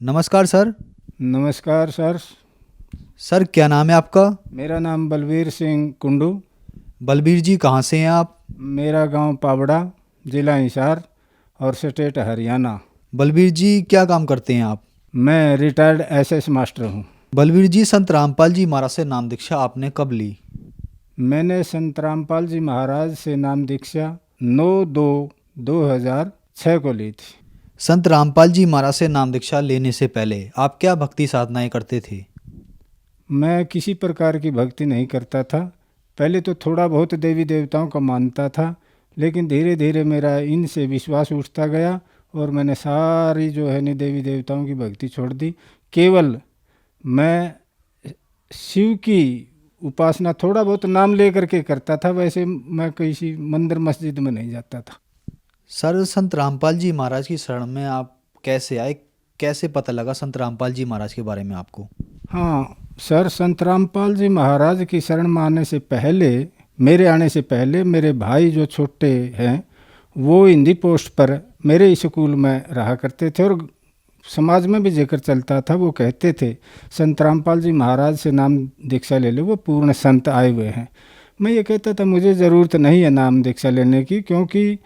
नमस्कार सर। नमस्कार sir. Sir क्या नाम है आपका? मेरा नाम बलवीर सिंह कुंडू। बलबीर जी कहाँ से हैं आप? मेरा गांव पावड़ा, ज़िला हिसार और स्टेट हरियाणा। बलबीर जी क्या काम करते हैं आप? मैं रिटायर्ड एसएस मास्टर हूं। बलबीर जी संत रामपाल जी महाराज से नाम दीक्षा आपने कब ली? मैंने संत रामपाल जी महाराज से नाम दीक्षा 9/2/2006 को ली थी। संत रामपाल जी महाराज से नाम दीक्षा लेने से पहले आप क्या भक्ति साधनाएं करते थे? मैं किसी प्रकार की भक्ति नहीं करता था। पहले तो थोड़ा बहुत देवी देवताओं को मानता था, लेकिन धीरे धीरे मेरा इनसे विश्वास उठता गया और मैंने सारी जो है नि देवी देवताओं की भक्ति छोड़ दी। केवल मैं शिव की उपासना थोड़ा बहुत नाम लेकर के करता था, वैसे मैं किसी मंदिर मस्जिद में नहीं जाता था। सर संत रामपाल जी महाराज की शरण में आप कैसे आए? कैसे पता लगा संत रामपाल जी महाराज के बारे में आपको? हाँ सर, संत रामपाल जी महाराज की शरण में आने से पहले, मेरे आने से पहले मेरे भाई जो छोटे हैं वो हिंदी पोस्ट पर मेरे स्कूल में रहा करते थे और समाज में भी जिक्र चलता था। वो कहते थे संत रामपाल जी महाराज से नाम दीक्षा ले लो, वो पूर्ण संत आए हुए हैं। मैं ये कहता था मुझे ज़रूरत नहीं है नाम दीक्षा लेने की, क्योंकि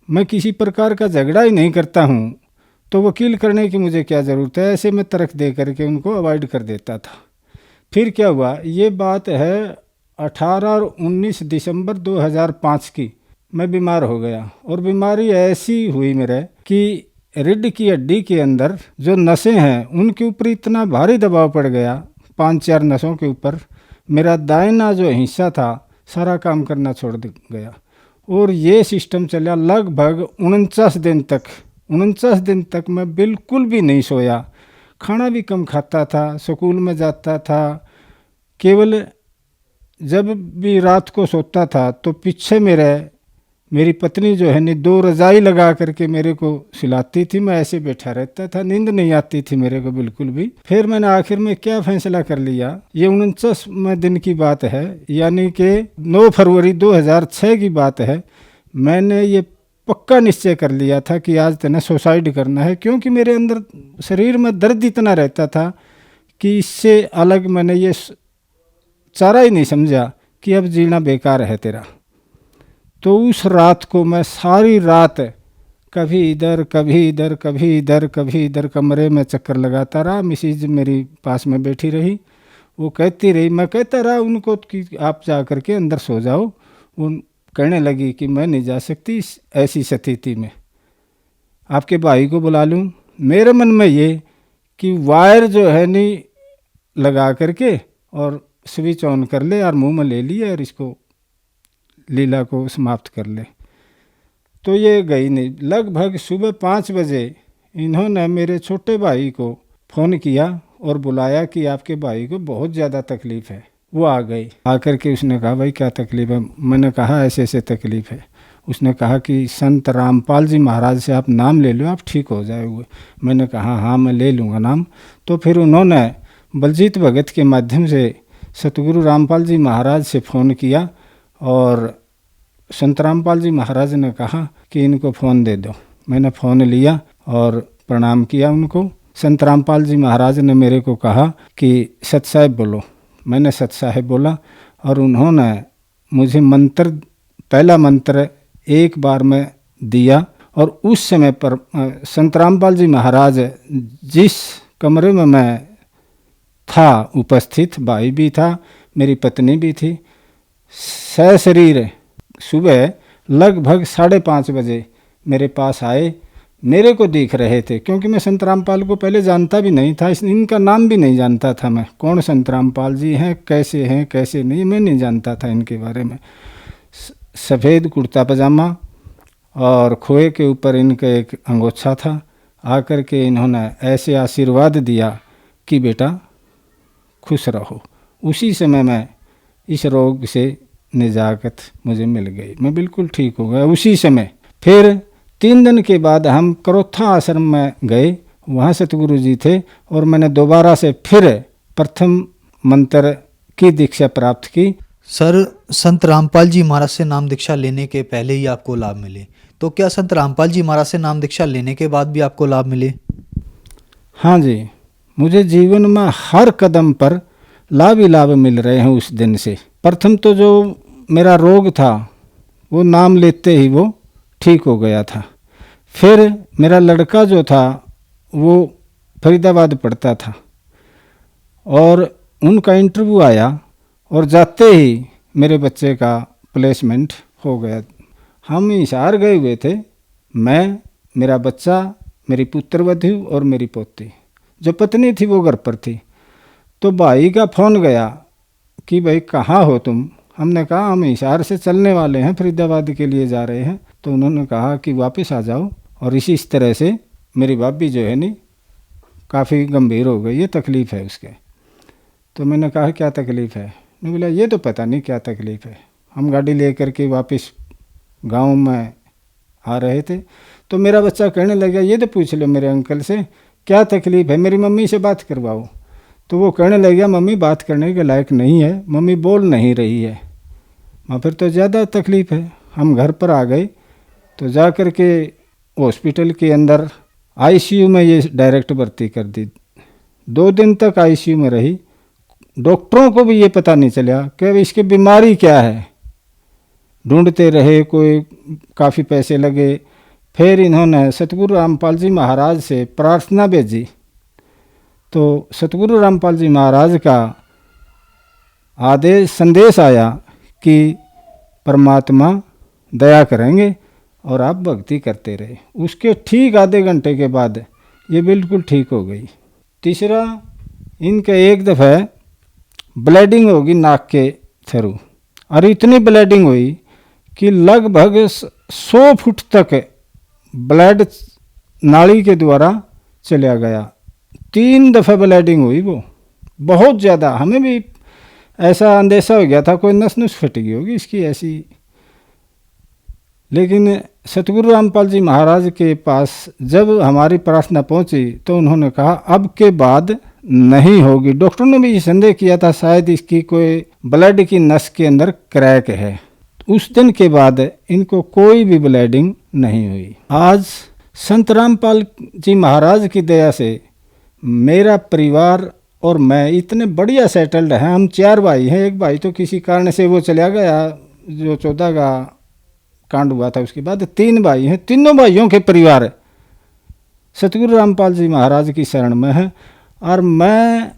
मैं किसी प्रकार का झगड़ा ही नहीं करता हूँ, तो वकील करने की मुझे क्या ज़रूरत है। ऐसे में तर्क दे करके उनको अवॉइड कर देता था। फिर क्या हुआ, ये बात है 18 और 19 दिसंबर 2005 की। मैं बीमार हो गया और बीमारी ऐसी हुई मेरे कि रीढ़ की हड्डी के अंदर जो नसें हैं उनके ऊपर इतना भारी दबाव पड़ गया, 5-4 नसों के ऊपर। मेरा दाहिना जो हिस्सा था सारा काम करना छोड़ गया और ये सिस्टम चला लगभग 49 दिन तक। 49 दिन तक मैं बिल्कुल भी नहीं सोया, खाना भी कम खाता था, स्कूल में जाता था। केवल जब भी रात को सोता था तो पीछे मेरी पत्नी जो है नि 2 रजाई लगा करके मेरे को सिलाती थी। मैं ऐसे बैठा रहता था, नींद नहीं आती थी मेरे को बिल्कुल भी। फिर मैंने आखिर में क्या फैसला कर लिया, ये 49वें दिन की बात है, यानी कि 9 फरवरी 2006 की बात है। मैंने ये पक्का निश्चय कर लिया था कि आज तने सुसाइड करना है, क्योंकि मेरे अंदर शरीर में दर्द इतना रहता था कि इससे अलग मैंने ये चारा ही नहीं समझा कि अब जीना बेकार है तेरा। तो उस रात को मैं सारी रात कभी इधर कभी इधर कभी इधर कभी इधर कमरे में चक्कर लगाता रहा। मिसिज मेरी पास में बैठी रही, वो कहती रही, मैं कहता रहा उनको कि आप जा कर के अंदर सो जाओ। वो कहने लगी कि मैं नहीं जा सकती ऐसी स्थिति में, आपके भाई को बुला लूँ। मेरे मन में ये कि वायर जो है नहीं लगा करके और स्विच ऑन कर ले और मुंह में ले लिया और इसको लीला को समाप्त कर ले। तो ये गई नहीं। लगभग सुबह 5 बजे इन्होंने मेरे छोटे भाई को फ़ोन किया और बुलाया कि आपके भाई को बहुत ज़्यादा तकलीफ़ है। वो आ गई, आकर के उसने कहा भाई क्या तकलीफ़ है। मैंने कहा ऐसे ऐसे तकलीफ़ है। उसने कहा कि संत रामपाल जी महाराज से आप नाम ले लो, आप ठीक हो जाओगे। मैंने कहा हाँ मैं ले लूँगा नाम। तो फिर उन्होंने बलजीत भगत के माध्यम से सतगुरु रामपाल जी महाराज से फ़ोन किया और संत रामपाल जी महाराज ने कहा कि इनको फ़ोन दे दो। मैंने फ़ोन लिया और प्रणाम किया उनको। संत रामपाल जी महाराज ने मेरे को कहा कि सत साहिब बोलो। मैंने सत साहिब बोला और उन्होंने मुझे मंत्र, पहला मंत्र एक बार में दिया। और उस समय पर संत रामपाल जी महाराज जिस कमरे में मैं था उपस्थित, भाई भी था, मेरी पत्नी भी थी, सशरीर सुबह लगभग 5:30 बजे मेरे पास आए। मेरे को देख रहे थे, क्योंकि मैं संत रामपाल को पहले जानता भी नहीं था, इनका नाम भी नहीं जानता था मैं, कौन संत रामपाल जी हैं कैसे नहीं, मैं नहीं जानता था इनके बारे में। सफ़ेद कुर्ता पजामा और खोए के ऊपर इनका एक अंगोछा था। आकर के इन्होंने ऐसे आशीर्वाद दिया कि बेटा खुश रहो। उसी समय मैं इस रोग से निजात मुझे मिल गई, मैं बिल्कुल ठीक हो गया उसी समय। फिर 3 दिन के बाद हम करोथा आश्रम में गए, वहाँ सतगुरु जी थे और मैंने दोबारा से फिर प्रथम मंत्र की दीक्षा प्राप्त की। सर संत रामपाल जी महाराज से नाम दीक्षा लेने के पहले ही आपको लाभ मिले, तो क्या संत रामपाल जी महाराज से नाम दीक्षा लेने के बाद भी आपको लाभ मिले? हाँ जी, मुझे जीवन में हर कदम पर लाभ ही लाभ मिल रहे हैं उस दिन से। प्रथम तो जो मेरा रोग था वो नाम लेते ही वो ठीक हो गया था। फिर मेरा लड़का जो था वो फरीदाबाद पढ़ता था और उनका इंटरव्यू आया और जाते ही मेरे बच्चे का प्लेसमेंट हो गया। हम हिसार गए हुए थे, मैं, मेरा बच्चा, मेरी पुत्रवधू और मेरी पोती। जो पत्नी थी वो घर पर थी। तो भाई का फ़ोन गया कि भाई कहाँ हो तुम। हमने कहा हम हिसार से चलने वाले हैं, फरीदाबाद के लिए जा रहे हैं। तो उन्होंने कहा कि वापस आ जाओ। और इस तरह से मेरी भाभी जो है नी काफ़ी गंभीर हो गई है, तकलीफ़ है उसके। तो मैंने कहा क्या तकलीफ़ है? नहीं, बोला ये तो पता नहीं क्या तकलीफ़ है। हम गाड़ी ले करके वापस गांव में आ रहे थे तो मेरा बच्चा कहने लगा ये तो पूछ लो मेरे अंकल से क्या तकलीफ़ है, मेरी मम्मी से बात करवाओ। तो वो कहने लगा मम्मी बात करने के लायक नहीं है, मम्मी बोल नहीं रही है। माँ फिर तो ज़्यादा तकलीफ़ है। हम घर पर आ गए तो जा कर के हॉस्पिटल के अंदर आईसीयू में ये डायरेक्ट भर्ती कर दी। 2 दिन तक आईसीयू में रही। डॉक्टरों को भी ये पता नहीं चला कि इसकी बीमारी क्या है। ढूंढते रहे, कोई काफ़ी पैसे लगे। फिर इन्होंने सतगुरु रामपाल जी महाराज से प्रार्थना भेजी। तो सतगुरु रामपाल जी महाराज का आदेश संदेश आया कि परमात्मा दया करेंगे और आप भक्ति करते रहे। उसके ठीक आधे घंटे के बाद ये बिल्कुल ठीक हो गई। तीसरा, इनके एक दफ़ा ब्लीडिंग होगी नाक के थ्रू, और इतनी ब्लीडिंग हुई कि लगभग 100 फुट तक ब्लड नाली के द्वारा चला गया। 3 दफ़ा ब्लीडिंग हुई, वो बहुत ज़्यादा। हमें भी ऐसा अंदेशा हो गया था कोई नस नुस फट गई होगी इसकी ऐसी। लेकिन सतगुरु रामपाल जी महाराज के पास जब हमारी प्रार्थना पहुंची तो उन्होंने कहा अब के बाद नहीं होगी। डॉक्टर ने भी ये संदेह किया था शायद इसकी कोई ब्लड की नस के अंदर क्रैक है। उस दिन के बाद इनको कोई भी ब्लीडिंग नहीं हुई। आज संत रामपाल जी महाराज की दया से मेरा परिवार और मैं इतने बढ़िया सेटल्ड हैं। हम 4 भाई हैं। एक भाई तो किसी कारण से वो चला गया, जो 14 का कांड हुआ था उसके बाद। 3 भाई हैं। तीनों भाइयों के परिवार सतगुरु रामपाल जी महाराज की शरण में है। और मैं,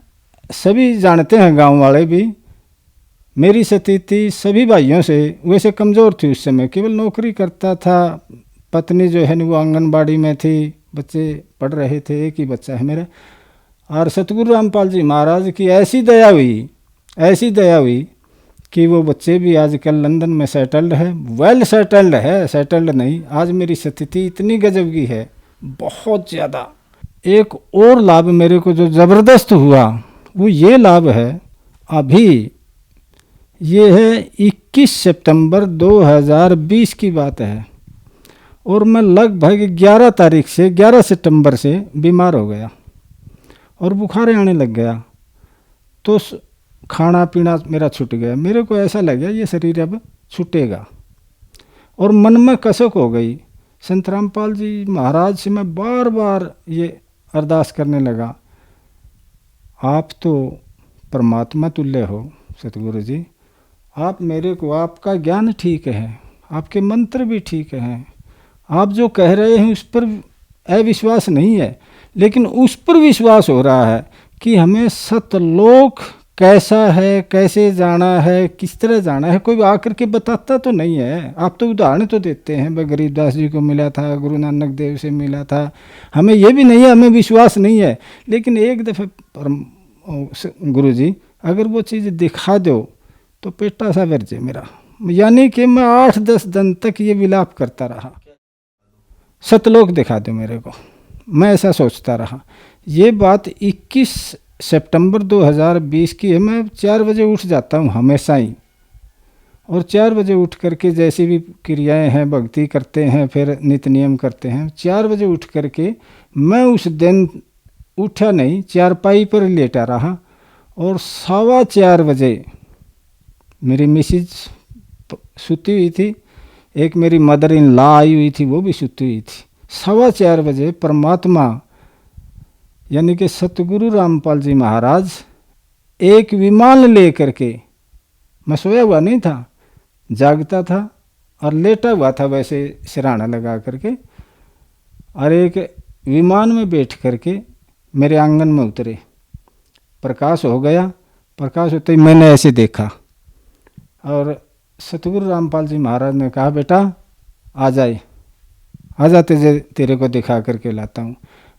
सभी जानते हैं गांव वाले भी, मेरी स्थिति सभी भाइयों से वैसे कमज़ोर थी। उस समय केवल नौकरी करता था। पत्नी जो है वो आंगनबाड़ी में थी, बच्चे पढ़ रहे थे, एक ही बच्चा है मेरा। और सतगुरु रामपाल जी महाराज की ऐसी दया हुई कि वो बच्चे भी आजकल लंदन में सेटल्ड है, वेल सेटल्ड है, सेटल्ड नहीं। आज मेरी स्थिति इतनी गजब की है, बहुत ज़्यादा। एक और लाभ मेरे को जो ज़बरदस्त हुआ वो ये लाभ है, अभी ये है 21 सितंबर 2020 की बात है। और मैं लगभग 11 सितंबर से बीमार हो गया और बुखार आने लग गया। तो खाना पीना मेरा छूट गया। मेरे को ऐसा लगा ये शरीर अब छूटेगा। और मन में कसक हो गई। संत रामपाल जी महाराज से मैं बार बार ये अरदास करने लगा, आप तो परमात्मा तुल्य हो सतगुरु जी, आप मेरे को, आपका ज्ञान ठीक है, आपके मंत्र भी ठीक हैं, आप जो कह रहे हैं उस पर अविश्वास नहीं है, लेकिन उस पर विश्वास हो रहा है कि हमें सतलोक कैसा है, कैसे जाना है, किस तरह जाना है। कोई आकर के बताता तो नहीं है। आप तो उदाहरण तो देते हैं, भाई गरीबदास जी को मिला था, गुरु नानक देव से मिला था। हमें ये भी नहीं है, हमें विश्वास नहीं है। लेकिन एक दफ़े गुरु जी अगर वो चीज़ दिखा दो तो पेटा सा वर्जे मेरा। यानी कि मैं 8-10 दिन तक ये विलाप करता रहा, सतलोक दिखा दो मेरे को। मैं ऐसा सोचता रहा। ये बात 21 सितंबर 2020 की है। मैं 4 बजे उठ जाता हूँ हमेशा ही, और 4 बजे उठ करके जैसी भी क्रियाएं हैं, भक्ति करते हैं, फिर नित्य नियम करते हैं। 4 बजे उठ करके मैं उस दिन उठा नहीं, चारपाई पर लेटा रहा। और 4:15 बजे मेरी मिसेज सुती हुई थी, एक मेरी मदर इन लॉ आई हुई थी, वो भी सुती हुई थी। 4:15 बजे परमात्मा यानी कि सतगुरु रामपाल जी महाराज एक विमान लेकर के, मैं सोया हुआ नहीं था, जागता था और लेटा हुआ था वैसे सिरहाना लगा करके, और एक विमान में बैठ करके मेरे आंगन में उतरे। प्रकाश हो गया, प्रकाश होते ही मैंने ऐसे देखा और सतगुरु रामपाल जी महाराज ने कहा, बेटा आ जाए, आ जा, तेरे को दिखा करके लाता हूँ।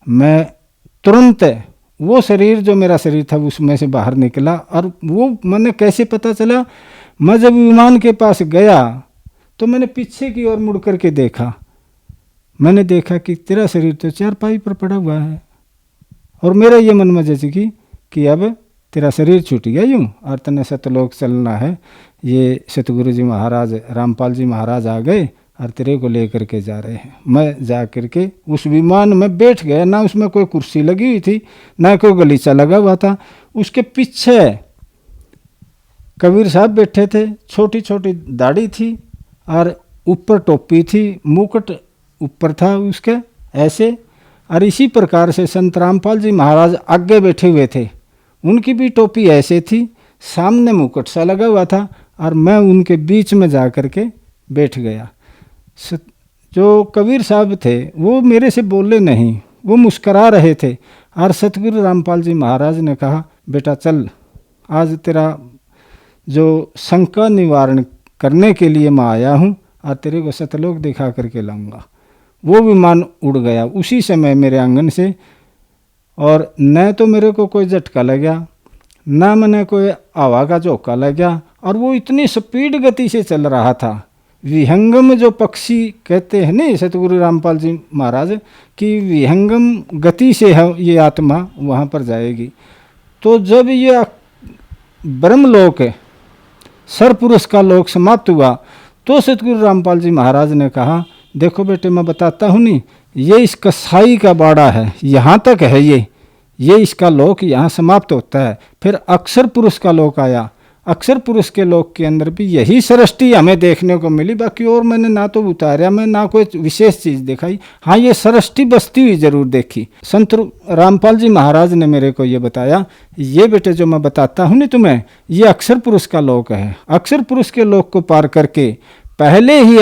मैं तुरंत वो शरीर जो मेरा शरीर था उसमें से बाहर निकला। और वो मैंने कैसे पता चला, मैं जब विमान के पास गया तो मैंने पीछे की ओर मुड़ करके देखा। मैंने देखा कि तेरा शरीर तो चारपाई पर पड़ा हुआ है, और मेरा ये मन में जैसे कि अब तेरा शरीर छूट गया यूँ और तने सतलोक चलना है। ये सतगुरु जी महाराज रामपाल जी महाराज आ गए और तेरे को लेकर के जा रहे हैं। मैं जा कर के उस विमान में बैठ गया। ना उसमें कोई कुर्सी लगी हुई थी, ना कोई गलीचा लगा हुआ था। उसके पीछे कबीर साहब बैठे थे, छोटी छोटी दाढ़ी थी और ऊपर टोपी थी, मुकुट ऊपर था उसके ऐसे। और इसी प्रकार से संत रामपाल जी महाराज आगे बैठे हुए थे, उनकी भी टोपी ऐसे थी, सामने मुकुट सा लगा हुआ था, और मैं उनके बीच में जा कर के बैठ गया। जो कबीर साहब थे वो मेरे से बोले नहीं, वो मुस्करा रहे थे। और सतगुरु रामपाल जी महाराज ने कहा, बेटा चल, आज तेरा जो शंका निवारण करने के लिए मैं आया हूँ और तेरे को सतलोक दिखा करके लाऊंगा। वो विमान उड़ गया उसी समय मेरे आंगन से, और न तो मेरे को कोई झटका लगा, ना मैंने कोई हवा का झोंका लगा, और वो इतनी स्पीड गति से चल रहा था। विहंगम जो पक्षी कहते हैं नहीं सतगुरु रामपाल जी महाराज कि विहंगम गति से है ये आत्मा वहाँ पर जाएगी। तो जब ये ब्रह्मलोक सरपुरुष का लोक समाप्त हुआ तो सतगुरु रामपाल जी महाराज ने कहा, देखो बेटे मैं बताता हूँ नहीं, ये इस कसाई का बाड़ा है, यहाँ तक है ये इसका लोक यहाँ समाप्त होता है। फिर अक्षर पुरुष का लोक आया, अक्षर पुरुष के लोक के अंदर भी यही सृष्टि हमें देखने को मिली। बाकी और मैंने ना तो उतारा, मैं ना कोई विशेष चीज़ दिखाई, हाँ ये सृष्टि बसती हुई जरूर देखी। संत रामपाल जी महाराज ने मेरे को ये बताया, ये बेटे जो मैं बताता हूँ नहीं तुम्हें, ये अक्षर पुरुष का लोक है। अक्षर पुरुष के लोक को पार करके पहले ही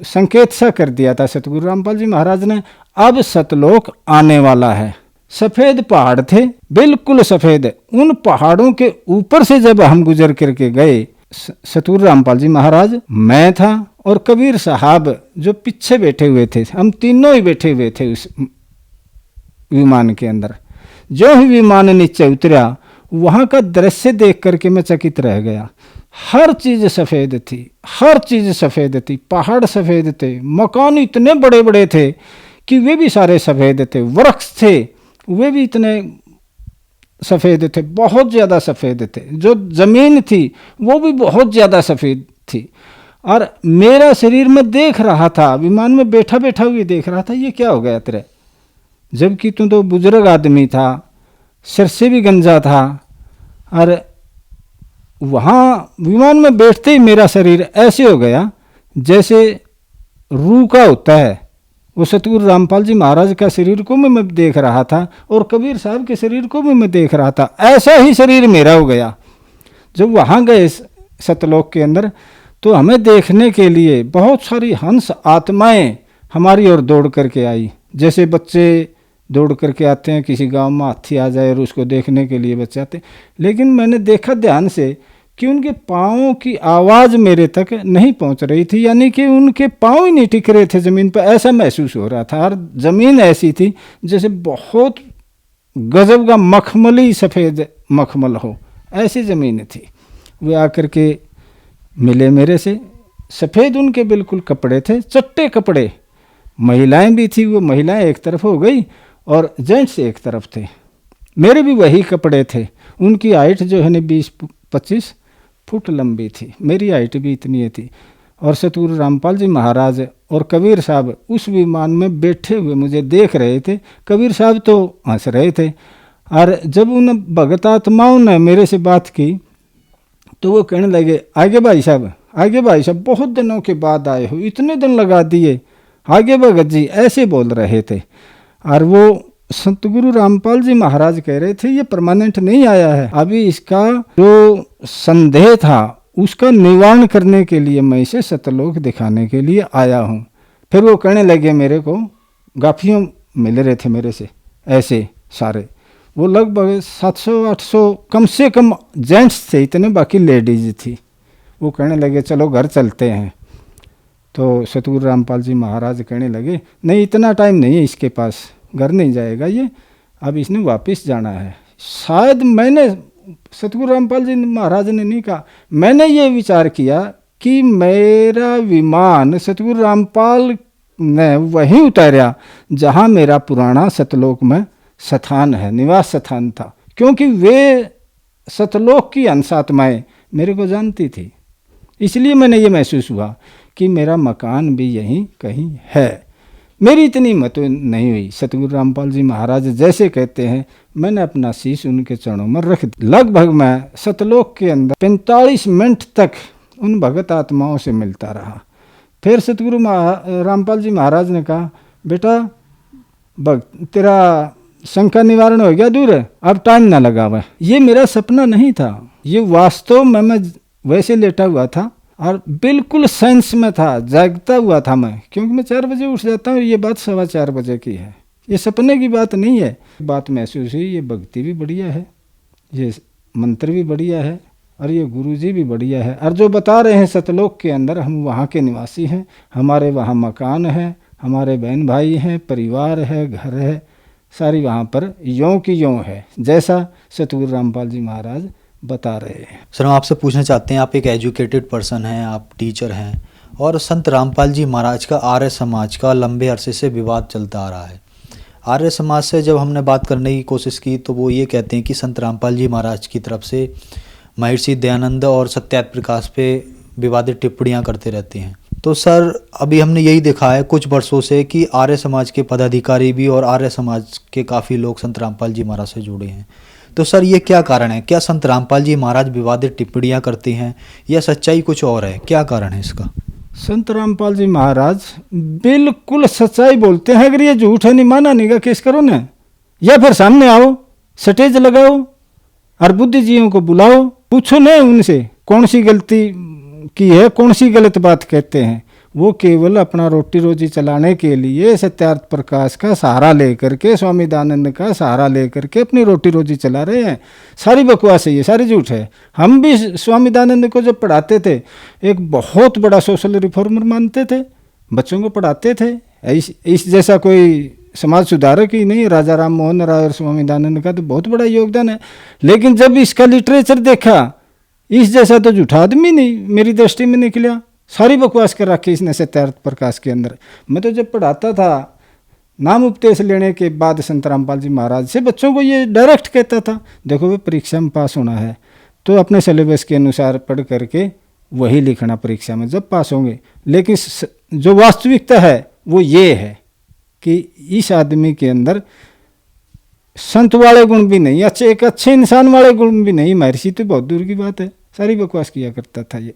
संकेत सा कर दिया था सतगुरु रामपाल जी महाराज ने, अब सतलोक आने वाला है। सफेद पहाड़ थे, बिल्कुल सफेद। उन पहाड़ों के ऊपर से जब हम गुजर करके गए, सतगुरु रामपाल जी महाराज, मैं था और कबीर साहब जो पीछे बैठे हुए थे, हम तीनों ही बैठे हुए थे उस विमान के अंदर। जो ही विमान नीचे उतरा वहां का दृश्य देख करके मैं चकित रह गया। हर चीज सफेद थी, हर चीज सफेद थी, पहाड़ सफेद थे, मकान इतने बड़े बड़े थे कि वे भी सारे सफेद थे, वृक्ष थे वे भी इतने सफेद थे, बहुत ज्यादा सफेद थे। जो जमीन थी वो भी बहुत ज्यादा सफेद थी। और मेरा शरीर में देख रहा था, विमान में बैठा बैठा हुए देख रहा था, ये क्या हो गया तेरे, जबकि तू तो बुजुर्ग आदमी था, सिर से भी गंजा था। और वहाँ विमान में बैठते ही मेरा शरीर ऐसे हो गया जैसे रूह का होता है। वो सतगुरु रामपाल जी महाराज का शरीर को मैं देख रहा था और कबीर साहब के शरीर को भी मैं देख रहा था, ऐसा ही शरीर मेरा हो गया। जब वहाँ गए सतलोक के अंदर तो हमें देखने के लिए बहुत सारी हंस आत्माएं हमारी ओर दौड़ करके आई, जैसे बच्चे दौड़ करके आते हैं, किसी गांव में हाथी आ जाए और उसको देखने के लिए बच्चे आते। लेकिन मैंने देखा ध्यान से कि उनके पाँवों की आवाज़ मेरे तक नहीं पहुंच रही थी, यानी कि उनके पाँव ही नहीं टिक रहे थे ज़मीन पर, ऐसा महसूस हो रहा था। और ज़मीन ऐसी थी जैसे बहुत गजब का मखमली सफ़ेद मखमल हो, ऐसी ज़मीन थी। वे आकर के मिले मेरे से, सफ़ेद उनके बिल्कुल कपड़े थे, चट्टे कपड़े। महिलाएं भी थी, वो महिलाएं एक तरफ हो गई और जेंट्स एक तरफ थे। मेरे भी वही कपड़े थे। उनकी हाइट जो है ना 20-25 फुट लंबी थी, मेरी हाइट भी इतनी ही थी। और सतगुरु रामपाल जी महाराज और कबीर साहब उस विमान में बैठे हुए मुझे देख रहे थे। कबीर साहब तो हंस रहे थे। और जब उन भगत आत्माओं ने मेरे से बात की तो वो कहने लगे, आगे भाई साहब, आगे भाई साहब, बहुत दिनों के बाद आए हो, इतने दिन लगा दिए, आगे भगत जी, ऐसे बोल रहे थे। और वो सतगुरु रामपाल जी महाराज कह रहे थे ये परमानेंट नहीं आया है, अभी इसका जो संदेह था उसका निवारण करने के लिए मैं इसे सतलोक दिखाने के लिए आया हूँ। फिर वो कहने लगे, मेरे को गाफियों मिल रहे थे मेरे से ऐसे सारे, वो लगभग 700-800 कम से कम जेंट्स थे इतने, बाकी लेडीज थी। वो कहने लगे चलो घर चलते हैं। तो सतगुरु रामपाल जी महाराज कहने लगे नहीं, इतना टाइम नहीं है इसके पास, घर नहीं जाएगा ये, अब इसने वापस जाना है। शायद मैंने, सतगुरु रामपाल जी महाराज ने नहीं कहा, मैंने ये विचार किया कि मेरा विमान सतगुरु रामपाल ने वहीं उतारा जहाँ मेरा पुराना सतलोक में स्थान है, निवास स्थान था, क्योंकि वे सतलोक की अंशात्माएँ मेरे को जानती थी। इसलिए मैंने ये महसूस हुआ कि मेरा मकान भी यहीं कहीं है। मेरी इतनी हिम्मत नहीं हुई। सतगुरु रामपाल जी महाराज जैसे कहते हैं, मैंने अपना शीश उनके चरणों में रख दिया। लगभग मैं सतलोक के अंदर 45 मिनट तक उन भगत आत्माओं से मिलता रहा। फिर सतगुरु रामपाल जी महाराज ने कहा, बेटा तेरा शंका निवारण हो गया दूर, अब टाइम ना लगा हुआ। ये मेरा सपना नहीं था, ये वास्तव में मैं वैसे लेटा हुआ था और बिल्कुल सेंस में था, जागता हुआ था मैं, क्योंकि मैं 4 बजे उठ जाता हूँ। ये बात 4:15 बजे की है, ये सपने की बात नहीं है। बात महसूस हुई, ये भक्ति भी बढ़िया है, ये मंत्र भी बढ़िया है और ये गुरुजी भी बढ़िया है। और जो बता रहे हैं सतलोक के अंदर हम वहाँ के निवासी हैं, हमारे वहाँ मकान है, हमारे बहन भाई हैं, परिवार है, घर है, सारी वहाँ पर यों की यों है जैसा सतगुरु रामपाल जी महाराज बता रहे हैं। सर हम आपसे पूछना चाहते हैं, आप एक एजुकेटेड पर्सन हैं, आप टीचर हैं, और संत रामपाल जी महाराज का आर्य समाज का लंबे अरसे से विवाद चलता आ रहा है। आर्य समाज से जब हमने बात करने की कोशिश की तो वो ये कहते हैं कि संत रामपाल जी महाराज की तरफ से महर्षि दयानंद और सत्यार्थ प्रकाश पे विवादित टिप्पणियाँ करते रहते हैं। तो सर अभी हमने यही देखा है कुछ वर्षों से कि आर्य समाज के पदाधिकारी भी और आर्य समाज के काफ़ी लोग संत रामपाल जी महाराज से जुड़े हैं। तो सर ये क्या कारण है? क्या संत रामपाल जी महाराज विवादित टिप्पणियाँ करते हैं या सच्चाई कुछ और है? क्या कारण है इसका? संत रामपाल जी महाराज बिल्कुल सच्चाई बोलते हैं। अगर ये झूठ है, नहीं माना नहीं का केस करो ना, या फिर सामने आओ, स्टेज लगाओ और बुद्धिजीवियों को बुलाओ, पूछो ना उनसे कौन सी गलती की है, कौन सी गलत बात कहते हैं। वो केवल अपना रोटी रोजी चलाने के लिए सत्यार्थ प्रकाश का सहारा लेकर के, स्वामी दयानंद का सहारा लेकर के अपनी रोटी रोजी चला रहे हैं। सारी बकवास है ये, सारी झूठ है। हम भी स्वामी दयानंद को जब पढ़ाते थे एक बहुत बड़ा सोशल रिफॉर्मर मानते थे, बच्चों को पढ़ाते थे। इस जैसा कोई समाज सुधारक ही नहीं, राजा राम मोहन राय और स्वामी दयानंद का तो बहुत बड़ा योगदान है। लेकिन जब इसका लिटरेचर देखा, इस जैसा तो झूठा आदमी नहीं मेरी दृष्टि में निकला। सारी बकवास कर रखी इसने सत्यार्थ प्रकाश के अंदर। मैं तो जब पढ़ाता था, नाम उपदेश लेने के बाद संत रामपाल जी महाराज से बच्चों को ये डायरेक्ट कहता था, देखो वे परीक्षा में पास होना है तो अपने सिलेबस के अनुसार पढ़ करके वही लिखना परीक्षा में जब पास होंगे। लेकिन जो वास्तविकता है वो ये है कि इस आदमी के अंदर संत वाले गुण भी नहीं, एक अच्छे इंसान वाले गुण भी नहीं। महर्षि तो बहुत दूर की बात है, सारी बकवास किया करता था ये।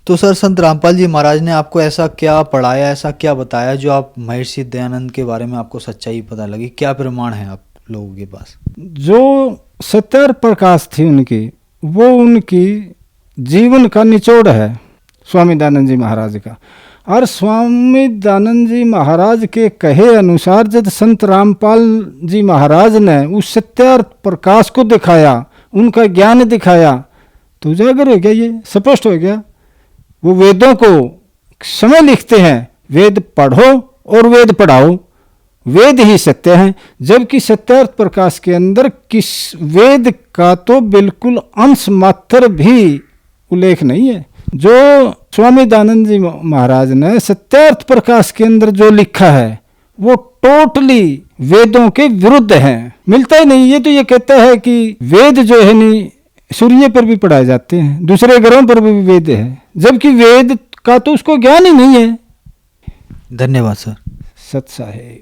तो सर संत रामपाल जी महाराज ने आपको ऐसा क्या पढ़ाया, ऐसा क्या बताया जो आप महर्षि दयानंद के बारे में आपको सच्चाई पता लगी? क्या प्रमाण है आप लोगों के पास? जो सत्यार्थ प्रकाश थी उनकी, वो उनकी जीवन का निचोड़ है स्वामी दयानंद जी महाराज का। और स्वामी दयानंद जी महाराज के कहे अनुसार जब संत रामपाल जी महाराज ने उस सत्यार्थ प्रकाश को दिखाया, उनका ज्ञान दिखाया, तो उजागर हो गया, ये स्पष्ट हो गया। वो वेदों को समय लिखते हैं, वेद पढ़ो और वेद पढ़ाओ, वेद ही सत्य हैं। जबकि सत्यार्थ प्रकाश के अंदर किस वेद का तो बिल्कुल अंश मात्र भी उल्लेख नहीं है। जो स्वामी दयानंद जी महाराज ने सत्यार्थ प्रकाश के अंदर जो लिखा है वो टोटली वेदों के विरुद्ध है, मिलता ही नहीं। ये तो ये कहता है कि वेद जो है नहीं सूर्य पर भी पढ़ाए जाते हैं, दूसरे ग्रहों पर भी वेद है, जबकि वेद का तो उसको ज्ञान ही नहीं है। धन्यवाद सर। सत्सा है।